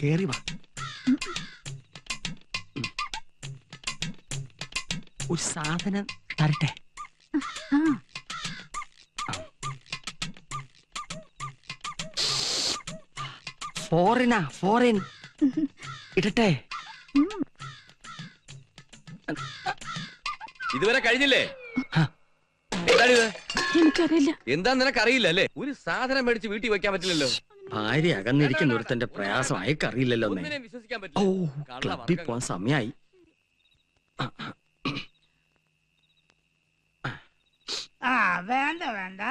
കേറി വാ. ഒരു സാധനം തരട്ടെ. ഫോറിൻ ഇടട്ടെ. ഇതുവരെ കഴിഞ്ഞില്ലേ? എനിക്കറിയില്ല. എന്താ നിനക്കറിയില്ല അല്ലേ? ഒരു സാധനം മേടിച്ച് വീട്ടിൽ വെക്കാൻ പറ്റില്ലല്ലോ. ഭാര്യ അകന്നിരിക്കുന്ന ഒരുത്തന്റെ പ്രയാസം അയക്കറിയില്ലല്ലോ. വിശ്വസിക്കാൻ ഓ, ക്ലബ്ബിൽ പോവാൻ സമയായി. വേണ്ട വേണ്ട,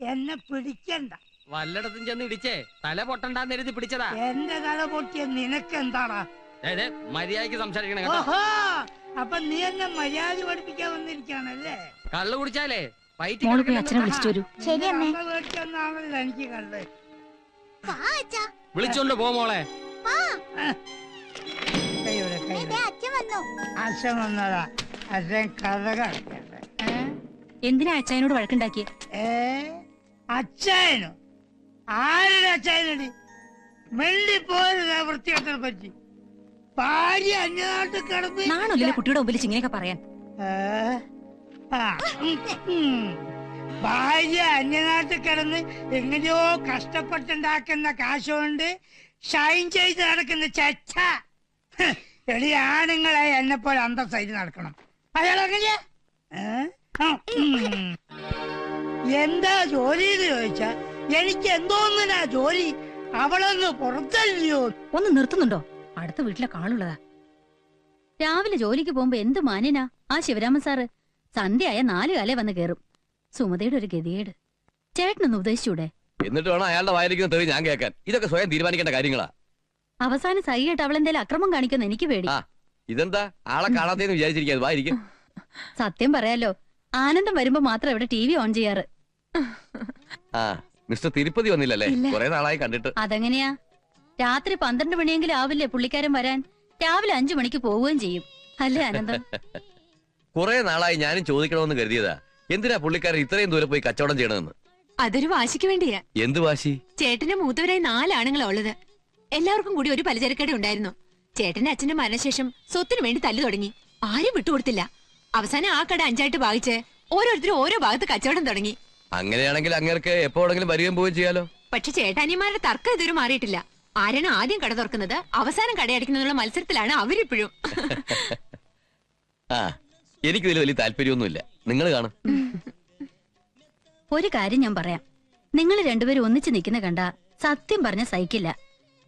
എന്നെ പിടിക്കണ്ട. വല്ലയിടത്തും ചെന്ന് ഇടിച്ചേ തല പൊട്ടണ്ടെന്ന് എഴുതി പിടിച്ചതാ. എന്റെ തല പൊട്ടിയ നിനക്ക് എന്താടാ? മര്യാദക്ക് സംസാരിക്കണം. ഓഹോ, അപ്പൊ നീ എന്നെ മര്യാദ പഠിപ്പിക്കാൻ വന്നിരിക്കാണല്ലേ? കള്ളു കുടിച്ചാലേ അച്ഛനെ വിളിച്ചിട്ട് വരൂ. മേടിച്ചെന്നാണല്ലോ എനിക്ക് കണ്ട്. വിളിച്ചോണ്ട് പോ മോളെ. അച്ഛൻ വന്നതാ. അച്ഛൻ കഥ കളിക്കട്ടെ. എന്തിനാ അച്ഛനോട് വഴക്കുണ്ടാക്കിയ? അച്ഛനോ? ആരുടെ അച്ഛനടി? മെല്ലിപ്പോരുതാ വൃത്തികെട്ടനെ പറ്റി. ഭാര്യ അന്യനാട്ടിൽ കിടന്ന് നാണല്ലോ കുട്ടിയുടെ മുമ്പിൽ ഇങ്ങനെയൊക്കെ പറയാൻ. ഭാര്യ അന്യനാട്ടിൽ കിടന്ന് എങ്ങനെയോ കഷ്ടപ്പെട്ടുണ്ടാക്കുന്ന കാശുകൊണ്ട് ഷൈൻ ചെയ്ത് നടക്കുന്ന ചച്ച. എടി, ആണുങ്ങളെ എന്നെപ്പോലെ അന്തസ്സായിട്ട് നടക്കണം. അയാളെങ്ങനെയാ? എന്താ ജോലി എന്ന് ചോദിച്ചാ എനിക്ക് എന്തോന്നിനാ ജോലി? അവളൊന്ന് പുറത്തല്ലയോ? ഒന്ന് നിർത്തുന്നുണ്ടോ? അടുത്ത വീട്ടിലെ കാളുള്ളതാ. രാവിലെ ജോലിക്ക് പോകുമ്പോ എന്ത് മാന്യനാ ആ ശിവരാമൻ സാറ്. സന്ധ്യയായ 4 കാലേ വന്ന് കേറും. സുമതയുടെ ഒരു ഗതികേട്. ചേട്ടനൊന്ന് ഉപദേശിച്ചൂടെ? എന്നിട്ട് വേണം അയാളുടെ വായിരിക്കുന്ന തെറി ഞാൻ കേൾക്കാൻ. ഇതൊക്കെ സ്വയം തീരുമാനിക്കേണ്ട കാര്യങ്ങളാ. അവസാനം സഹിയായിട്ട് അവളെന്തേലും അക്രമം കാണിക്കുന്ന എനിക്ക് പേടി. ഇതെന്താ ആളെ കാണാത്തേന്ന് വിചാരിച്ചിരിക്കാതെ വായിരിക്കും. സത്യം പറയാലോ, ആനന്ദം വരുമ്പോ മാത്രം ഇവിടെ TV ഓൺ ചെയ്യാറ്. മിസ്റ്റർ തിരുപ്പതി വന്നില്ലല്ലേ? കുറെ നാളായി കണ്ടിട്ട്. അതെങ്ങനെയാ? രാത്രി 12 മണിയെങ്കിലും ആവില്ലേ പുള്ളിക്കാരൻ വരാൻ? രാവിലെ 5 മണിക്ക് പോവുകയും ചെയ്യും അല്ലേ ആനന്ദം? കുറെ നാളായി ഞാനും ചോദിക്കണമെന്ന് കരുതിയതാ, എന്തിനാ പുള്ളിക്കാരൻ ഇത്രയും ദൂരെ പോയി കച്ചവടം ചെയ്യണമെന്ന്. അതൊരു വാശിക്ക് വേണ്ടിയാ. എന്ത് വാശി? ചേട്ടന്റെ മൂത്തവരായി 4 ആണുങ്ങളാ ഉള്ളത്. എല്ലാവർക്കും കൂടി ഒരു പലചരക്കട ഉണ്ടായിരുന്നു. ചേട്ടന്റെ അച്ഛന്റെ മരണശേഷം സ്വത്തിനു വേണ്ടി തല്ലു തുടങ്ങി. ആരും വിട്ടുകൊടുത്തില്ല. അവസാനം ആ കട 5ആയിട്ട് ഭാഗിച്ച് ഓരോരുത്തരും ഓരോ ഭാഗത്ത് കച്ചവടം തുടങ്ങി. അങ്ങനെയാണെങ്കിൽ അങ്ങേർക്ക് എപ്പോഴെങ്കിലും വരികയും പോവുകയും ചെയ്യാലോ. പക്ഷെ ചേട്ടാനിമാരുടെ തർക്കം ഇതുവരെ മാറിയിട്ടില്ല. ആരാണ് ആദ്യം കട തുറക്കുന്നത്, അവസാനം കടയടിക്കുന്നതിനുള്ള മത്സരത്തിലാണ് അവരിപ്പോഴും. എനിക്കിതിൽ വലിയ താല്പര്യമൊന്നുമില്ല. നിങ്ങൾ കാണും. ഒരു കാര്യം ഞാൻ പറയാം. നിങ്ങൾ രണ്ടുപേരും ഒന്നിച്ച് നിൽക്കുന്ന കണ്ട സത്യം പറഞ്ഞ സഹിക്കില്ല.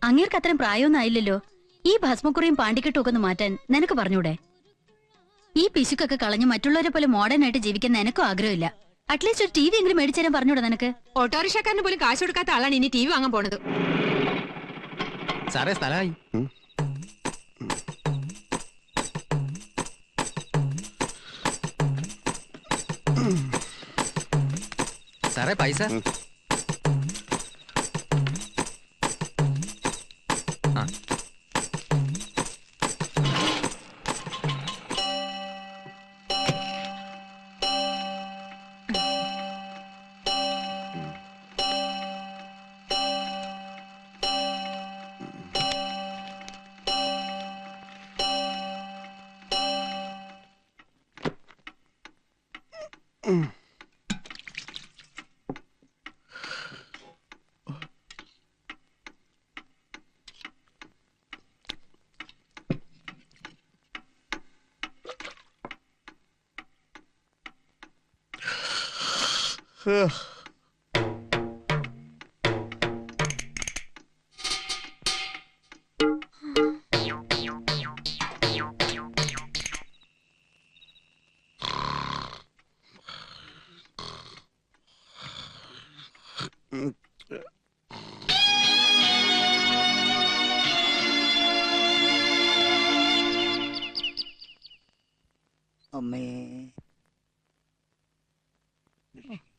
അങ്ങേർക്ക് അത്രയും പ്രായമൊന്നും ആയില്ലല്ലോ. ഈ ഭസ്മക്കുറിയും പാണ്ടിക്കെട്ടും ഒക്കെ ഒന്ന് മാറ്റാൻ നിനക്ക് പറഞ്ഞൂടെ? ഈ പിശുക്കൊക്കെ കളഞ്ഞ് മറ്റുള്ളവരെ പോലെ മോഡേൺ ആയിട്ട് ജീവിക്കാൻ നിനക്കും ആഗ്രഹമില്ല. അറ്റ്ലീസ്റ്റ് ഒരു TV എങ്കിലും മേടിച്ചു തരാൻ പറഞ്ഞൂടെ നിനക്ക്? ഓട്ടോറിക്ഷക്കാരന് പോലും കാശ് കൊടുക്കാത്ത ആളാണ് ഇനി TV വാങ്ങാൻ പോണത്. സാറേ സ്ഥലമായി. സാറേ പൈസ.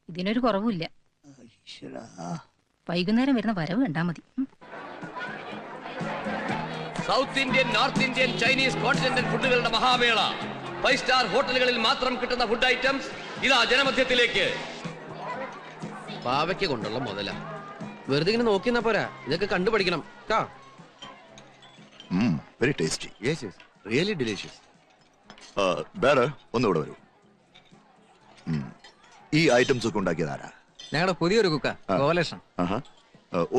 ഇതിനൊരു കുറവുമില്ല. വൈകുന്നേരം വരുന്ന വരവ് കണ്ടാ മതി. South Indian, north Indian, Chinese, continental ഫുഡുകളുടെ മഹാമേള. 5 സ്റ്റാർ ഹോട്ടലുകളിൽ മാത്രം കിട്ടുന്ന ഫുഡ് ഐറ്റംസ് ഇതാ ജനമധ്യത്തിലേക്ക്. പാവയ്ക്ക് കൊണ്ടുള്ള മുതല വെറുതെ ഇങ്ങനെ നോക്കിന്നാ പോരാ, ഇതൊക്കെ കണ്ടുപഠിക്കണം. Very tasty. Yes, yes. Really delicious. വേറെ ഒന്നുകൂടെ വരൂ. ഈ ഐറ്റംസ് ഒക്കെ ഉണ്ടാക്കിയത് ആരാ? ഞങ്ങളുടെ പുതിയൊരു കുക്ക ഗോപാലകൃഷ്ണൻ.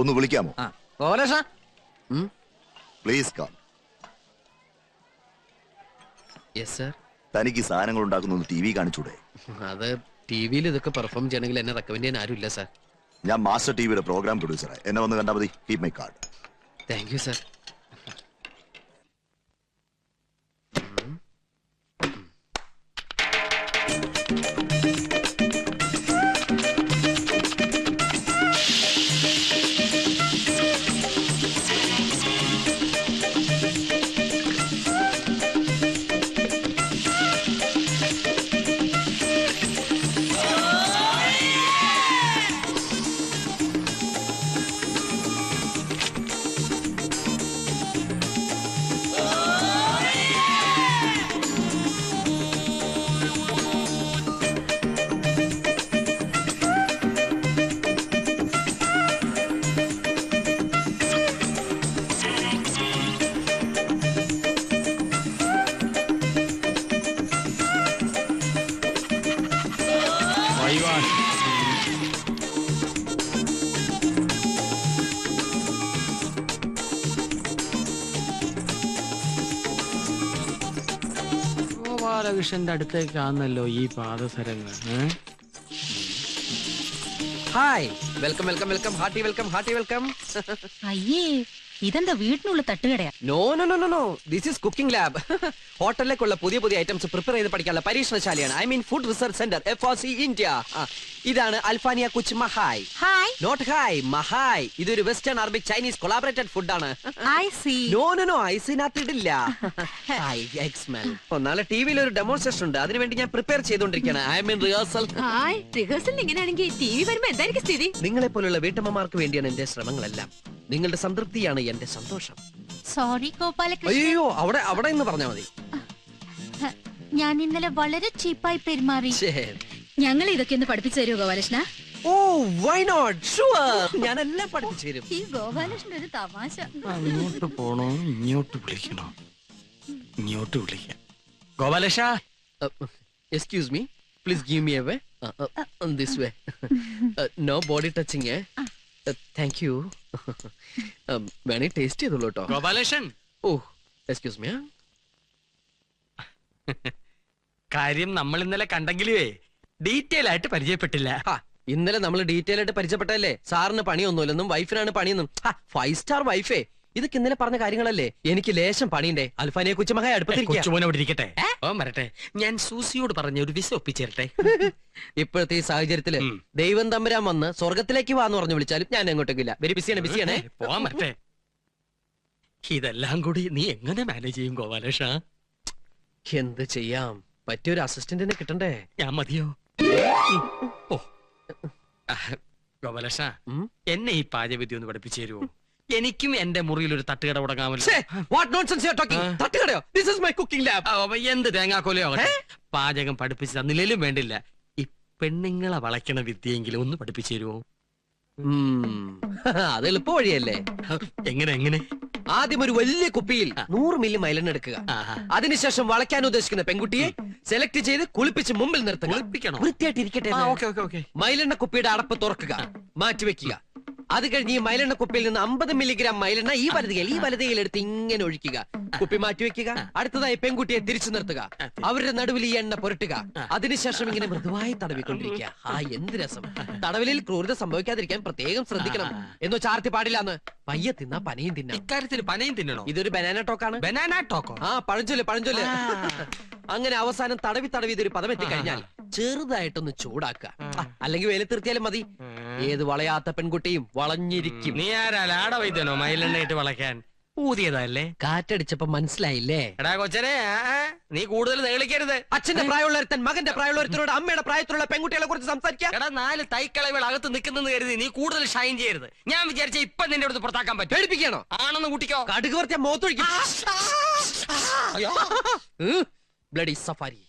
ഒന്ന് വിളിക്കാമോ? Gopalakrishna please come. Yes sir. തനിക്ക് സാധനങ്ങൾ ഉണ്ടാക്കുന്ന ടി വി കാണിച്ചൂടെ? അത് ടി വിയിൽ ഇതൊക്കെ പെർഫോം ചെയ്യണമെങ്കിൽ എന്നെ റെക്കമെൻഡ് ചെയ്യാൻ ആരും ഇല്ല സർ. ഞാൻ മാസ്റ്റർ ടിവിയുടെ പ്രോഗ്രാം പ്രൊഡ്യൂസറാ. എന്നെ വന്ന് കണ്ടാൽ മതി. Keep my card. Thank you sir. ഗോപാലകൃഷ്ണന്റെ അടുത്തേക്കാണല്ലോ ഈ പാദസരങ്ങൾ. Hi, welcome welcome welcome. Hearty welcome, hearty welcome. അയ്യേ, ഇതെന്താ വീട്ടിനുള്ള തട്ടുകടയാ? No no no no no, this is cooking lab. ഹോട്ടലിലേക്കുള്ള പുതിയ പുതിയ ഐറ്റംസ് പ്രിപ്പയർ ചെയ്ത് പഠിക്കാനുള്ള പരീക്ഷണശാലയാണ്. I mean food research centre, FRC India. ഇതാണ് അൽഫാനിയ കുച്ച് മഹായ്. ഹായ്. നോട്ട് ഹായ്, മഹായ്. ഇതൊരു വെസ്റ്റേൺ അറബിക് ചൈനീസ് കൊളാബറേറ്റഡ് ഫുഡാണ്. I see. No no no, ഐസിനകത്ത് ഇടില്ല. നാളെ ടിവിയിൽ ഒരു ഡെമോൺസ്ട്രേഷൻ ഉണ്ട്, അതിനുവേണ്ടി ഞാൻ പ്രിപ്പയർ ചെയ്തോണ്ടിരിക്കുകയാണ്. I mean rehearsal. റിഹേഴ്സൽ ഇങ്ങനെയാണെങ്കിൽ ടി വി വരുമ്പോ എന്തായിരിക്കും സ്ഥിതി? നിങ്ങളെ പോലുള്ള വീട്ടമ്മമാർക്ക് വേണ്ടിയാണ് എന്റെ ശ്രമങ്ങളെല്ലാം. നിങ്ങളുടെ സംതൃപ്തിയാണ് എന്റെ സന്തോഷം. സോറി ഗോപാലകൃഷ്ണൻ, അയ്യോ, അവിടെ അവിടെ എന്ന് പറഞ്ഞാൽ മതി. ഞാൻ ഇന്നലെ വളരെ ചീപ്പായി പെരുമാറി. ഞങ്ങൾ ഇതൊക്കെ ഒന്ന് പഠിപ്പിച്ചു തരുമോ ഗോപാലകൃഷ്ണ? ഓ, വൈ നോട്ട്, ഷുവർ. ഞാനെല്ലാം പഠിപ്പിച്ചു തരും. ഈ ഗോപാലകൃഷ്ണൻ ഒരു തമാശ. അങ്ങോട്ട് പോണോ ഇങ്ങോട്ട് വിളിക്കണോ? ഇങ്ങോട്ട് വിളിക്കാം. Gopalakrishna, excuse me, please give me a way. This way. No body touching. Thank you. വേണേ ടേസ്റ്റ് ചെയ്തോളൂ കേട്ടോ. ഗോപാലകൃഷ്ണൻ. Oh, excuse me. കാര്യം നമ്മൾ ഇന്നലെ കണ്ടെങ്കിലേ ഡീറ്റെയിൽ ആയിട്ട് പരിചയപ്പെട്ടില്ല. ഇന്നലെ നമ്മൾ ഡീറ്റെയിൽ ആയിട്ട് പരിചയപ്പെട്ടല്ലേ. സാറിന് പണിയൊന്നുമില്ലെന്നും വൈഫിനാണ് പണിയെന്നും. 5 സ്റ്റാർ വൈഫേ. ഇതൊക്കെ ഇന്നലെ പറഞ്ഞ കാര്യങ്ങളല്ലേ. എനിക്ക് ലേശം പണിയുണ്ടേ. അൽഫാനിയെ കുച്ചുമഹായ അടുപ്പത്തിരിക്കട്ടെ. ഓ വരട്ടെ, ഞാൻ സൂസിയോട് പറഞ്ഞ ഒരു വിസ ഒപ്പിച്ചേരട്ടെ. ഇപ്പോഴത്തെ ഈ സാഹചര്യത്തില് ദൈവം തമ്പുരാൻ വന്ന് സ്വർഗത്തിലേക്ക് വാന്ന് പറഞ്ഞു വിളിച്ചാലും ഞാൻ എങ്ങോട്ടേക്കില്ല. വെരി ബിസിയാണേ. പോവാൻ വരട്ടെ. ഇതെല്ലാം കൂടി നീ എങ്ങനെ മാനേജ് ചെയ്യും ഗോപാലകൃഷ്ണ? എന്ത് ചെയ്യാം, പറ്റിയൊരു അസിസ്റ്റന്റിനെ കിട്ടണ്ടേ. ഞാൻ മതിയോ? ഓ ഗോപാലകൃഷ്ണ, എന്നെ ഈ പാചകവിദ്യ ഒന്ന് പഠിപ്പിച്ചു തരുമോ? എനിക്കും എന്റെ മുറിയിൽ ഒരു തട്ടുകട തുടങ്ങാമല്ലോ. എന്ത് തേങ്ങാക്കോലയോ പാചകം പഠിപ്പിച്ചു തന്നില്ലേലും വേണ്ടില്ല. ഈ പെണ്ണുങ്ങളെ വളയ്ക്കണ വിദ്യയെങ്കിലും ഒന്ന് പഠിപ്പിച്ചു തരുമോ? അത് എളുപ്പ വഴിയല്ലേ. എങ്ങനെ? ആദ്യം ഒരു വലിയ കുപ്പിയിൽ 100 മില്ലി മൈലെണ്ണ എടുക്കുക. അതിനുശേഷം വളയ്ക്കാൻ ഉദ്ദേശിക്കുന്ന പെൺകുട്ടിയെ സെലക്ട് ചെയ്ത് കുളിപ്പിച്ച് മുമ്പിൽ നിർത്തുക. വൃത്തിയായിട്ടിരിക്കട്ടെ. മൈലെണ്ണ കുപ്പിയുടെ അടപ്പ് തുറക്കുക, മാറ്റിവെക്കുക. അത് കഴിഞ്ഞ് ഈ മൈലെണ്ണ കുപ്പിയിൽ നിന്ന് 50 മില്ലിഗ്രാം മൈലെണ്ണ ഈ വലതുകയിൽ എടുത്ത് ഇങ്ങനെ ഒഴിക്കുക. കുപ്പി മാറ്റിവെക്കുക. അടുത്തതായി പെൺകുട്ടിയെ തിരിച്ചു നിർത്തുക. അവരുടെ നടുവിൽ ഈ എണ്ണ പുരട്ടുക. അതിനുശേഷം ഇങ്ങനെ മൃദുവായി തടവിക്കൊണ്ടിരിക്കുക. എന്ത് രസം. തടവിലിൽ ക്രൂരത സംഭവിക്കാതിരിക്കാൻ പ്രത്യേകം ശ്രദ്ധിക്കണം. എന്നോ ചാർത്തി പാടില്ലാന്ന്. പയ്യെ തിന്നാ പനയും തിന്നാം. ഇക്കാര്യത്തിൽ പനയും തിന്നണോ? ഇതൊരു ബനാന ടോക്കാണ്. Banana Toko? പഴഞ്ചൊല്ല്. അങ്ങനെ അവസാനം തടവി ഇതൊരു പദം എത്തിക്കഴിഞ്ഞാൽ ചെറുതായിട്ടൊന്ന് ചൂടാക്കുക. അല്ലെങ്കിൽ വെയിലത്തിർത്തിയാലും മതി. ഏത് വളയാത്ത പെൺകുട്ടിയും വളഞ്ഞിരിക്കും. നീ ആരാ ലാട വൈദ്യനോ മയിലെണ്ണയിട്ട് വളയ്ക്കാൻ? ഊതിയതല്ലേ? കാറ്റടിച്ചപ്പോ മനസ്സിലായില്ലേ? എടാ കൊച്ചനെ, നീ കൂടുതൽ നേളിക്കരുത്. അച്ഛന്റെ പ്രായമുള്ളൊരുത്തൻ മകന്റെ പ്രായമുള്ളൊരുത്തരോട് അമ്മയുടെ പ്രായത്തിലുള്ള പെൺകുട്ടികളെ കുറിച്ച് സംസാരിക്കാം. എടാ 4 തൈക്കളവുകൾ അകത്ത് നിൽക്കുന്നെന്ന് കരുതി നീ കൂടുതൽ ഷൈൻ ചെയ്യരുത്. ഞാൻ വിചാരിച്ച ഇപ്പൊ നിന്റെ അടുത്ത് പുറത്താക്കാൻ പറ്റും. പേടിപ്പിക്കണോ? ആണെന്ന് കൂട്ടിക്കോ. കടുക് വർത്തിയ മോത്തൊഴിക്കും. Bloody safari.